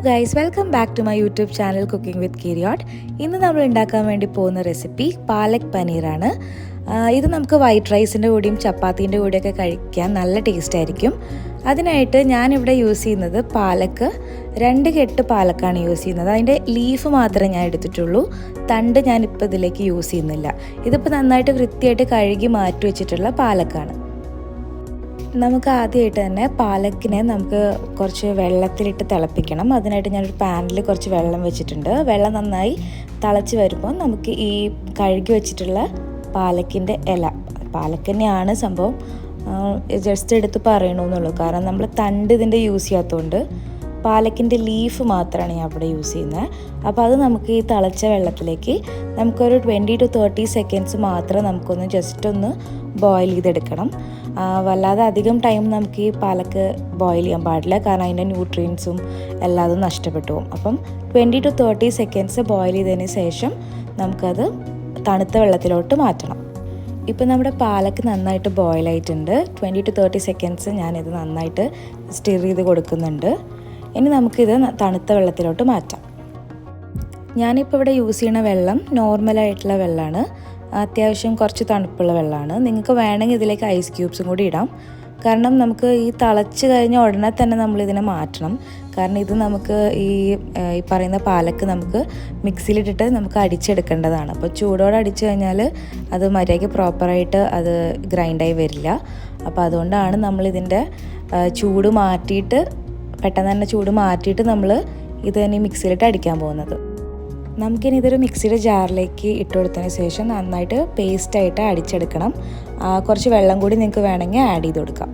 guys, welcome back to my YouTube channel Cooking with Kiriot. ഇന്ന് നമ്മൾ ഉണ്ടാക്കാൻ വേണ്ടി പോകുന്ന റെസിപ്പി പാലക് പനീറാണ്. ഇത് നമുക്ക് വൈറ്റ് റൈസിൻ്റെ കൂടെയും ചപ്പാത്തീൻ്റെ കൂടെയൊക്കെ കഴിക്കാൻ നല്ല ടേസ്റ്റ് ആയിരിക്കും. അതിനായിട്ട് ഞാനിവിടെ യൂസ് ചെയ്യുന്നത് പാലക്ക് 2 കെട്ട് പാലക്കാണ് യൂസ് ചെയ്യുന്നത്. അതിൻ്റെ ലീഫ് മാത്രമേ ഞാൻ എടുത്തിട്ടുള്ളൂ, തണ്ട് ഞാനിപ്പോൾ ഇതിലേക്ക് യൂസ് ചെയ്യുന്നില്ല. ഇതിപ്പോൾ നന്നായിട്ട് വൃത്തിയായിട്ട് കഴുകി മാറ്റി വെച്ചിട്ടുള്ള പാലക്കാണ്. നമുക്ക് ആദ്യമായിട്ട് തന്നെ പാലക്കിനെ നമുക്ക് കുറച്ച് വെള്ളത്തിലിട്ട് തിളപ്പിക്കണം. അതിനായിട്ട് ഞാനൊരു പാനിൽ കുറച്ച് വെള്ളം വെച്ചിട്ടുണ്ട്. വെള്ളം നന്നായി തിളച്ച് വരുമ്പോൾ നമുക്ക് ഈ കഴുകി വെച്ചിട്ടുള്ള പാലക്കിൻ്റെ ഇല, പാലക്ക് തന്നെയാണ് സംഭവം, ജസ്റ്റ് എടുത്ത് പറയണമെന്നുള്ളൂ. കാരണം നമ്മൾ തണ്ട് ഇതിൻ്റെ യൂസ് ചെയ്യാത്തതുകൊണ്ട് പാലക്കിൻ്റെ ലീഫ് മാത്രമാണ് ഞാൻ അവിടെ യൂസ് ചെയ്യുന്നത്. അപ്പോൾ അത് നമുക്ക് ഈ തിളച്ച വെള്ളത്തിലേക്ക് നമുക്കൊരു 20 to 30 seconds മാത്രം നമുക്കൊന്ന് ജസ്റ്റ് ഒന്ന് ബോയിൽ ചെയ്തെടുക്കണം. വല്ലാതെ അധികം ടൈം നമുക്ക് ഈ പാലക്ക് ബോയിൽ ചെയ്യാൻ പാടില്ല, കാരണം അതിൻ്റെ ന്യൂട്രിയൻസും എല്ലാതും നഷ്ടപ്പെട്ടു പോകും. അപ്പം 20 to 30 seconds ബോയിൽ ചെയ്തതിന് ശേഷം നമുക്കത് തണുത്ത വെള്ളത്തിലോട്ട് മാറ്റണം. ഇപ്പം നമ്മുടെ പാലക്ക് നന്നായിട്ട് ബോയിലായിട്ടുണ്ട്. 20 to 30 seconds ഞാനിത് നന്നായിട്ട് സ്റ്റിർ ചെയ്ത് കൊടുക്കുന്നുണ്ട്. ഇനി നമുക്കിത് തണുത്ത വെള്ളത്തിലോട്ട് മാറ്റാം. ഞാനിപ്പോൾ ഇവിടെ യൂസ് ചെയ്യുന്ന വെള്ളം നോർമലായിട്ടുള്ള വെള്ളമാണ്, അത്യാവശ്യം കുറച്ച് തണുപ്പുള്ള വെള്ളമാണ്. നിങ്ങൾക്ക് വേണമെങ്കിൽ ഇതിലേക്ക് ഐസ് ക്യൂബ്സും കൂടി ഇടാം. കാരണം നമുക്ക് ഈ തിളച്ച് കഴിഞ്ഞ ഉടനെ തന്നെ നമ്മളിതിനെ മാറ്റണം. കാരണം ഇത് നമുക്ക് ഈ പറയുന്ന പാലക്ക് നമുക്ക് മിക്സിയിലിട്ടിട്ട് നമുക്ക് അടിച്ചെടുക്കേണ്ടതാണ്. അപ്പോൾ ചൂടോടെ അടിച്ചു കഴിഞ്ഞാൽ അത് മര്യാദയ്ക്ക് പ്രോപ്പറായിട്ട് അത് ഗ്രൈൻഡായി വരില്ല. അപ്പോൾ അതുകൊണ്ടാണ് നമ്മളിതിൻ്റെ ചൂട് മാറ്റിയിട്ട്, പെട്ടെന്ന് തന്നെ ചൂട് മാറ്റിയിട്ട് നമ്മൾ ഇത് തന്നെ മിക്സിയിലിട്ട് അടിക്കാൻ പോകുന്നത്. നമുക്കിനി ഇതൊരു മിക്സിയുടെ ജാറിലേക്ക് ഇട്ട് കൊടുത്തതിന് ശേഷം നന്നായിട്ട് പേസ്റ്റായിട്ട് അടിച്ചെടുക്കണം. കുറച്ച് വെള്ളം കൂടി നിങ്ങൾക്ക് വേണമെങ്കിൽ ആഡ് ചെയ്ത് കൊടുക്കാം.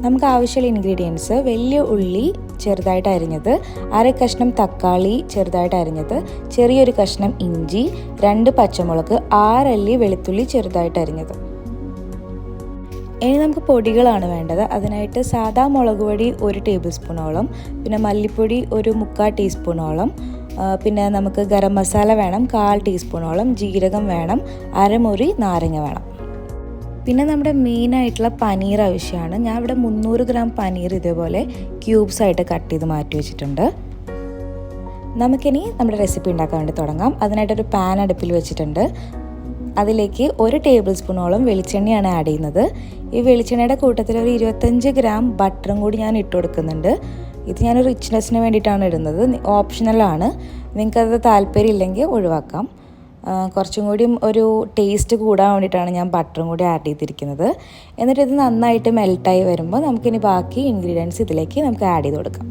നമുക്ക് ആവശ്യമുള്ള ഇൻഗ്രീഡിയൻസ്: വലിയ ഉള്ളി ചെറുതായിട്ട് അരിഞ്ഞത്, 1/2 കഷ്ണം തക്കാളി ചെറുതായിട്ട് അരിഞ്ഞത്, ചെറിയൊരു കഷ്ണം ഇഞ്ചി, 2 പച്ചമുളക്, 6 അല്ലി വെളുത്തുള്ളി ചെറുതായിട്ട് അരിഞ്ഞത്. ഇനി നമുക്ക് പൊടികളാണ് വേണ്ടത്. അതിനായിട്ട് സാദാ മുളക് പൊടി 1 ടേബിൾ സ്പൂണോളം, പിന്നെ മല്ലിപ്പൊടി 1/4 ടീസ്പൂണോളം, പിന്നെ നമുക്ക് ഗരം മസാല വേണം 1/4 ടീസ്പൂണോളം, ജീരകം വേണം, അരമുറി നാരങ്ങ വേണം. പിന്നെ നമ്മുടെ മെയിനായിട്ടുള്ള പനീർ ആവശ്യമാണ്. ഞാൻ ഇവിടെ 300 ഗ്രാം പനീർ ഇതേപോലെ ക്യൂബ്സ് ആയിട്ട് കട്ട് ചെയ്ത് മാറ്റി വെച്ചിട്ടുണ്ട്. നമുക്കിനി നമ്മുടെ റെസിപ്പി ഉണ്ടാക്കാൻ വേണ്ടി തുടങ്ങാം. അതിനായിട്ടൊരു പാൻ അടുപ്പിൽ വെച്ചിട്ടുണ്ട്. അതിലേക്ക് 1 ടേബിൾ സ്പൂണോളം വെളിച്ചെണ്ണയാണ് ആഡ് ചെയ്യുന്നത്. ഈ വെളിച്ചെണ്ണയുടെ കൂട്ടത്തിൽ ഒരു 25 ഗ്രാം ബട്ടറും കൂടി ഞാൻ ഇട്ട് കൊടുക്കുന്നുണ്ട്. ഇത് ഞാൻ റിച്ച്നെസ്സിന് വേണ്ടിയിട്ടാണ് ഇടുന്നത്, ഓപ്ഷണലാണ്. നിങ്ങൾക്കത് താല്പര്യം ഇല്ലെങ്കിൽ ഒഴിവാക്കാം. കുറച്ചും കൂടി ഒരു ടേസ്റ്റ് കൂടാൻ വേണ്ടിയിട്ടാണ് ഞാൻ ബട്ടറും കൂടി ആഡ് ചെയ്തിരിക്കുന്നത്. എന്നിട്ട് ഇത് നന്നായിട്ട് മെൽട്ടായി വരുമ്പോൾ നമുക്കിനി ബാക്കി ഇൻഗ്രീഡിയൻസ് ഇതിലേക്ക് നമുക്ക് ആഡ് ചെയ്ത് കൊടുക്കാം.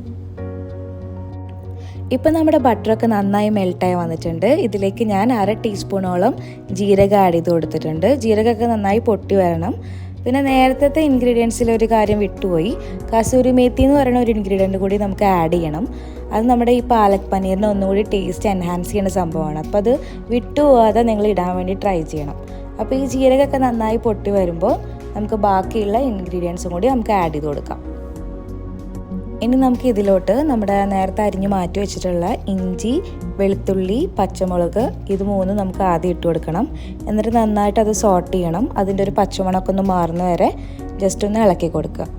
ഇപ്പം നമ്മുടെ ബട്ടറൊക്കെ നന്നായി മെൽട്ടായി വന്നിട്ടുണ്ട്. ഇതിലേക്ക് ഞാൻ 1/2 ടീസ്പൂണോളം ജീരകം ആഡ് ചെയ്ത് കൊടുത്തിട്ടുണ്ട്. ജീരകമൊക്കെ നന്നായി പൊട്ടി വരണം. പിന്നെ നേരത്തെ ഇൻഗ്രീഡിയൻസിൽ ഒരു കാര്യം വിട്ടുപോയി, കസൂരി മേത്തി എന്ന് പറയുന്ന ഒരു ഇൻഗ്രീഡിയൻറ്റ് കൂടി നമുക്ക് ആഡ് ചെയ്യണം. അത് നമ്മുടെ ഈ പാലക് പനീറിനെ ഒന്നുകൂടി ടേസ്റ്റ് എൻഹാൻസ് ചെയ്യുന്ന സംഭവമാണ്. അപ്പോൾ അത് വിട്ടുപോകാതെ നിങ്ങൾ ഇടാൻ വേണ്ടി ട്രൈ ചെയ്യണം. അപ്പോൾ ഈ ജീരകമൊക്കെ നന്നായി പൊട്ടി വരുമ്പോൾ നമുക്ക് ബാക്കിയുള്ള ഇൻഗ്രീഡിയൻസും കൂടി നമുക്ക് ആഡ് ചെയ്ത് കൊടുക്കാം. ഇനി നമുക്ക് ഇതിലോട്ട് നമ്മുടെ നേരത്തെ അരിഞ്ഞ് മാറ്റി വെച്ചിട്ടുള്ള ഇഞ്ചി, വെളുത്തുള്ളി, പച്ചമുളക് ഇത് 3 നമുക്ക് ആദ്യം ഇട്ട് കൊടുക്കണം. എന്നിട്ട് നന്നായിട്ട് അത് സോട്ട് ചെയ്യണം. അതിൻ്റെ ഒരു പച്ചമണമൊക്കെ ഒന്ന് മാറുന്ന വരെ ജസ്റ്റ് ഒന്ന് ഇളക്കി കൊടുക്കുക.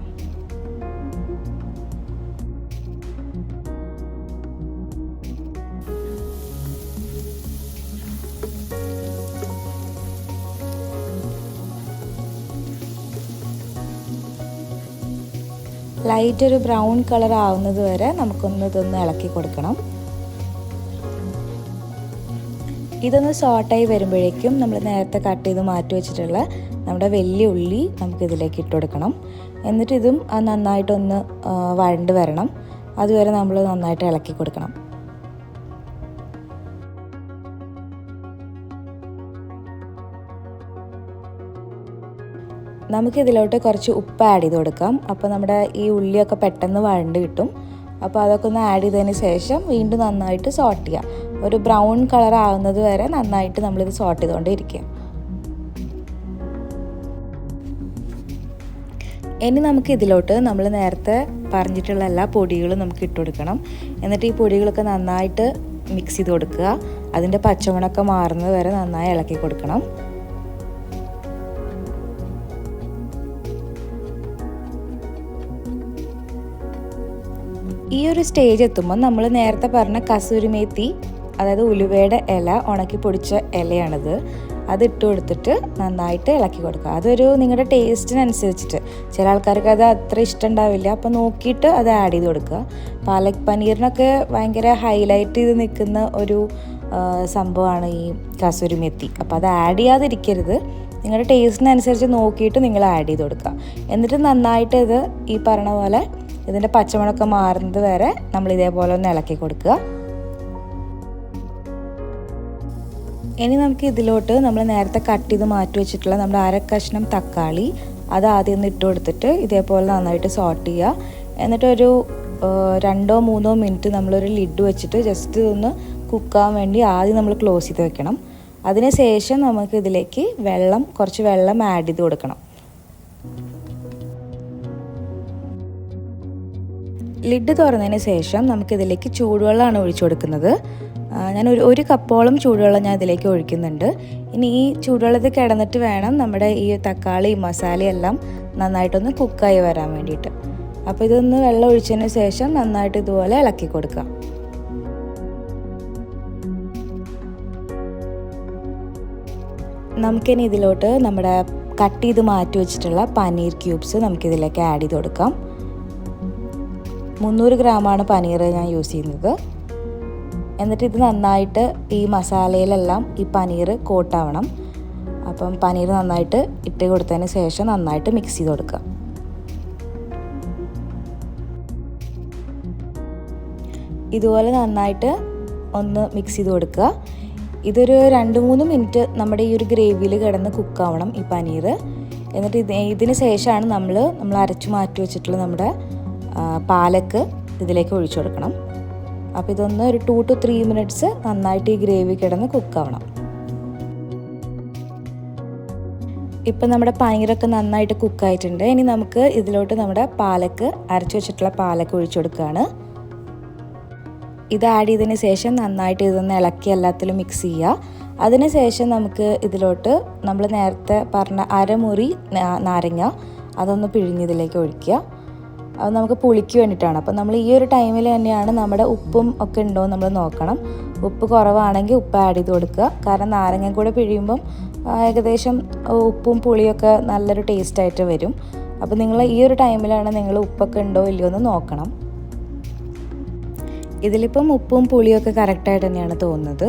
ലൈറ്റ് ഒരു ബ്രൗൺ കളർ ആവുന്നത് വരെ നമുക്കൊന്ന് ഇതൊന്ന് ഇളക്കി കൊടുക്കണം. ഇതൊന്ന് സോട്ടായി വരുമ്പോഴേക്കും നമ്മൾ നേരത്തെ കട്ട് ചെയ്ത് മാറ്റി വെച്ചിട്ടുള്ള നമ്മുടെ വലിയ ഉള്ളി നമുക്കിതിലേക്ക് ഇട്ട് കൊടുക്കണം. എന്നിട്ട് ഇതും നന്നായിട്ടൊന്ന് വഴണ്ട് വരണം. അതുവരെ നമ്മൾ നന്നായിട്ട് ഇളക്കി കൊടുക്കണം. നമുക്കിതിലോട്ട് കുറച്ച് ഉപ്പ് ആഡ് ചെയ്ത് കൊടുക്കാം. അപ്പോൾ നമ്മുടെ ഈ ഉള്ളിയൊക്കെ പെട്ടെന്ന് വഴണ്ട് കിട്ടും. അപ്പോൾ അതൊക്കെ ഒന്ന് ആഡ് ചെയ്തതിന് ശേഷം വീണ്ടും നന്നായിട്ട് സോട്ട് ചെയ്യാം. ഒരു ബ്രൗൺ കളർ ആവുന്നത് വരെ നന്നായിട്ട് നമ്മളിത് സോട്ട് ചെയ്തുകൊണ്ടിരിക്കുക. ഇനി നമുക്ക് ഇതിലോട്ട് നമ്മൾ നേരത്തെ പറഞ്ഞിട്ടുള്ള എല്ലാ പൊടികളും നമുക്ക് ഇട്ട് കൊടുക്കണം. എന്നിട്ട് ഈ പൊടികളൊക്കെ നന്നായിട്ട് മിക്സ് ചെയ്ത് കൊടുക്കുക. അതിൻ്റെ പച്ചമണമൊക്കെ മാറുന്നത് വരെ നന്നായി ഇളക്കി കൊടുക്കണം. ഈ ഒരു സ്റ്റേജ് എത്തുമ്പോൾ നമ്മൾ നേരത്തെ പറഞ്ഞ കസൂരി മേത്തി, അതായത് ഉലുവയുടെ ഇല, ഉണക്കി പൊടിച്ച ഇലയാണിത്, അതിട്ട് കൊടുത്തിട്ട് നന്നായിട്ട് ഇളക്കി കൊടുക്കുക. അതൊരു നിങ്ങളുടെ ടേസ്റ്റിനനുസരിച്ചിട്ട്, ചില ആൾക്കാർക്ക് അത് അത്ര ഇഷ്ടം ഉണ്ടാവില്ല, അപ്പോൾ നോക്കിയിട്ട് അത് ആഡ് ചെയ്ത് കൊടുക്കുക. പാലക് പനീറിനൊക്കെ ഭയങ്കര ഹൈലൈറ്റ് ചെയ്ത് നിൽക്കുന്ന ഒരു സംഭവമാണ് ഈ കസൂരി മെത്തി. അപ്പോൾ അത് ആഡ് ചെയ്യാതിരിക്കരുത്, നിങ്ങളുടെ ടേസ്റ്റിനനുസരിച്ച് നോക്കിയിട്ട് നിങ്ങൾ ആഡ് ചെയ്ത് കൊടുക്കുക. എന്നിട്ട് നന്നായിട്ട് ഇത് ഈ പറഞ്ഞ പോലെ ഇതിൻ്റെ പച്ചമണമൊക്കെ മാറുന്നത് വരെ നമ്മൾ ഇതേപോലെ ഒന്ന് ഇളക്കി കൊടുക്കുക. ഇനി നമുക്ക് ഇതിലോട്ട് നമ്മൾ നേരത്തെ കട്ട് ചെയ്ത് മാറ്റി വെച്ചിട്ടുള്ള നമ്മുടെ അരക്കഷ്ണം തക്കാളി അത് ആദ്യം ഒന്ന് ഇട്ട് കൊടുത്തിട്ട് ഇതേപോലെ നന്നായിട്ട് സോട്ട് ചെയ്യുക. എന്നിട്ടൊരു 2-3 മിനിറ്റ് നമ്മളൊരു ലിഡ് വെച്ചിട്ട് ജസ്റ്റ് ഇതൊന്ന് കുക്കാൻ വേണ്ടി ആദ്യം നമ്മൾ ക്ലോസ് ചെയ്ത് വെക്കണം. അതിന് ശേഷം നമുക്ക് ഇതിലേക്ക് കുറച്ച് വെള്ളം ആഡ് ചെയ്ത് കൊടുക്കണം. ലിഡ് തുറന്നതിന് ശേഷം നമുക്കിതിലേക്ക് ചൂടുവെള്ളമാണ് ഒഴിച്ചു കൊടുക്കുന്നത്. ഞാൻ ഒരു കപ്പോളം ചൂടുവെള്ളം ഞാൻ ഇതിലേക്ക് ഒഴിക്കുന്നുണ്ട്. ഇനി ഈ ചൂടുവെള്ളത്തിൽ കിടന്നിട്ട് വേണം നമ്മുടെ ഈ തക്കാളി മസാലയെല്ലാം നന്നായിട്ടൊന്ന് കുക്കായി വരാൻ വേണ്ടിയിട്ട്. അപ്പോൾ ഇതൊന്ന് വെള്ളം ഒഴിച്ചതിന് ശേഷം നന്നായിട്ട് ഇതുപോലെ ഇളക്കി കൊടുക്കുക. നമുക്കിനി ഇതിലോട്ട് നമ്മുടെ കട്ട് ചെയ്ത് മാറ്റി വെച്ചിട്ടുള്ള പനീർ ക്യൂബ്സ് നമുക്കിതിലേക്ക് ആഡ് ചെയ്ത് കൊടുക്കാം. 300 ഗ്രാമാണ് പനീർ ഞാൻ യൂസ് ചെയ്യുന്നത്. എന്നിട്ട് ഇത് നന്നായിട്ട് ഈ മസാലയിലെല്ലാം ഈ പനീർ കോട്ടാവണം. അപ്പം പനീർ നന്നായിട്ട് ഇട്ട് കൊടുത്തതിന് ശേഷം നന്നായിട്ട് മിക്സ് ചെയ്ത് കൊടുക്കുക. ഇതുപോലെ നന്നായിട്ട് ഒന്ന് മിക്സ് ചെയ്ത് കൊടുക്കുക. ഇതൊരു 2-3 മിനിറ്റ് നമ്മുടെ ഈ ഒരു ഗ്രേവിയിൽ കിടന്ന് കുക്കാവണം ഈ പനീർ. എന്നിട്ട് ഇതിന് ശേഷമാണ് നമ്മൾ അരച്ചു മാറ്റി വെച്ചിട്ടുള്ള നമ്മുടെ പാലക്ക് ഇതിലേക്ക് ഒഴിച്ചു കൊടുക്കണം. അപ്പോൾ ഇതൊന്ന് ഒരു 2 to 3 മിനിറ്റ്സ് നന്നായിട്ട് ഈ ഗ്രേവി കിടന്ന് കുക്കാവണം. ഇപ്പം നമ്മുടെ പനീറൊക്കെ നന്നായിട്ട് കുക്കായിട്ടുണ്ട്. ഇനി നമുക്ക് ഇതിലോട്ട് നമ്മുടെ അരച്ചു വെച്ചിട്ടുള്ള പാലക്ക് ഒഴിച്ചു കൊടുക്കുകയാണ്. ഇത് ആഡ് ചെയ്തതിന് ശേഷം നന്നായിട്ട് ഇതൊന്ന് ഇളക്കി എല്ലാത്തിലും മിക്സ് ചെയ്യുക. അതിന് ശേഷം നമുക്ക് ഇതിലോട്ട് നമ്മൾ നേരത്തെ പറഞ്ഞ അരമുറി നാരങ്ങ അതൊന്ന് പിഴിഞ്ഞതിലേക്ക് ഒഴിക്കുക. അത് നമുക്ക് പുളിക്ക് വേണ്ടിയിട്ടാണ്. അപ്പോൾ നമ്മൾ ഈ ഒരു ടൈമിൽ തന്നെയാണ് നമ്മുടെ ഉപ്പും ഒക്കെ ഉണ്ടോ നമ്മൾ നോക്കണം. ഉപ്പ് കുറവാണെങ്കിൽ ഉപ്പ് ആഡ് ചെയ്ത് കൊടുക്കുക. കാരണം നാരങ്ങ കൂടെ പിഴിയുമ്പം ഏകദേശം ഉപ്പും പുളിയൊക്കെ നല്ലൊരു ടേസ്റ്റായിട്ട് വരും. അപ്പോൾ നിങ്ങൾ ഈ ഒരു ടൈമിലാണ് നിങ്ങൾ ഉപ്പൊക്കെ ഉണ്ടോ ഇല്ലയോ എന്ന് നോക്കണം. ഇതിലിപ്പം ഉപ്പും പുളിയൊക്കെ കറക്റ്റായിട്ട് തന്നെയാണ് തോന്നുന്നത്.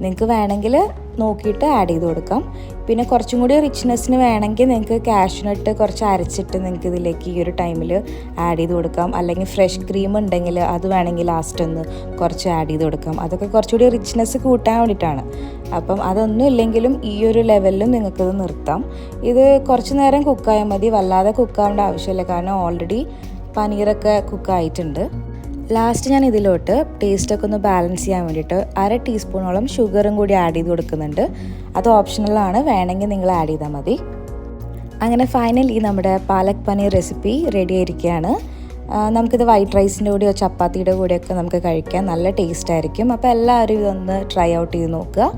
നിങ്ങൾക്ക് വേണമെങ്കിൽ നോക്കിയിട്ട് ആഡ് ചെയ്ത് കൊടുക്കാം. പിന്നെ കുറച്ചും കൂടി റിച്ച്നെസ്സിന് വേണമെങ്കിൽ നിങ്ങൾക്ക് കാഷ്യൂനട്ട് കുറച്ച് അരച്ചിട്ട് നിങ്ങൾക്ക് ഇതിലേക്ക് ഈ ഒരു ടൈമിൽ ആഡ് ചെയ്ത് കൊടുക്കാം. അല്ലെങ്കിൽ ഫ്രഷ് ക്രീം ഉണ്ടെങ്കിൽ അത് വേണമെങ്കിൽ ലാസ്റ്റ് ഒന്ന് കുറച്ച് ആഡ് ചെയ്ത് കൊടുക്കാം. അതൊക്കെ കുറച്ചുകൂടി റിച്ച്നെസ് കൂട്ടാൻ വേണ്ടിയിട്ടാണ്. അപ്പം അതൊന്നും ഇല്ലെങ്കിലും ഈ ഒരു ലെവലിലും നിങ്ങൾക്കത് നിർത്താം. ഇത് കുറച്ച് നേരം കുക്കായാൽ മതി, വല്ലാതെ കുക്കാവേണ്ട ആവശ്യമില്ല. കാരണം ഓൾറെഡി പനീറൊക്കെ കുക്കായിട്ടുണ്ട്. ലാസ്റ്റ് ഞാൻ ഇതിലോട്ട് ടേസ്റ്റൊക്കെ ഒന്ന് ബാലൻസ് ചെയ്യാൻ വേണ്ടിയിട്ട് 1/2 ടീസ്പൂണോളം ഷുഗറും കൂടി ആഡ് ചെയ്ത് കൊടുക്കുന്നുണ്ട്. അത് ഓപ്ഷണലാണ്, വേണമെങ്കിൽ നിങ്ങൾ ആഡ് ചെയ്താൽ മതി. അങ്ങനെ ഫൈനലി നമ്മുടെ പാലക് പനീർ റെസിപ്പി റെഡി ആയിരിക്കുകയാണ്. നമുക്കിത് വൈറ്റ് റൈസിൻ്റെ കൂടെയോ ചപ്പാത്തിയുടെ കൂടെയൊക്കെ നമുക്ക് കഴിക്കാൻ നല്ല ടേസ്റ്റ് ആയിരിക്കും. അപ്പോൾ എല്ലാവരും ഇതൊന്ന് ട്രൈ ഔട്ട് ചെയ്ത് നോക്കുക.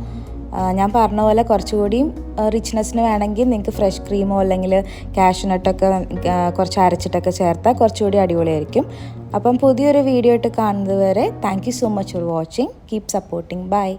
ഞാൻ പറഞ്ഞ പോലെ കുറച്ചുകൂടിയും റിച്ച്നെസ്സിന് വേണമെങ്കിൽ നിങ്ങൾക്ക് ഫ്രഷ് ക്രീമോ അല്ലെങ്കിൽ കാഷ്യൂനട്ടൊക്കെ കുറച്ച് അരച്ചിട്ടൊക്കെ ചേർത്താൽ കുറച്ചുകൂടി അടിപൊളിയായിരിക്കും. അപ്പം പുതിയൊരു വീഡിയോ ആയിട്ട് കാണുന്നത് വരെ thank you so much for watching. Keep supporting. By.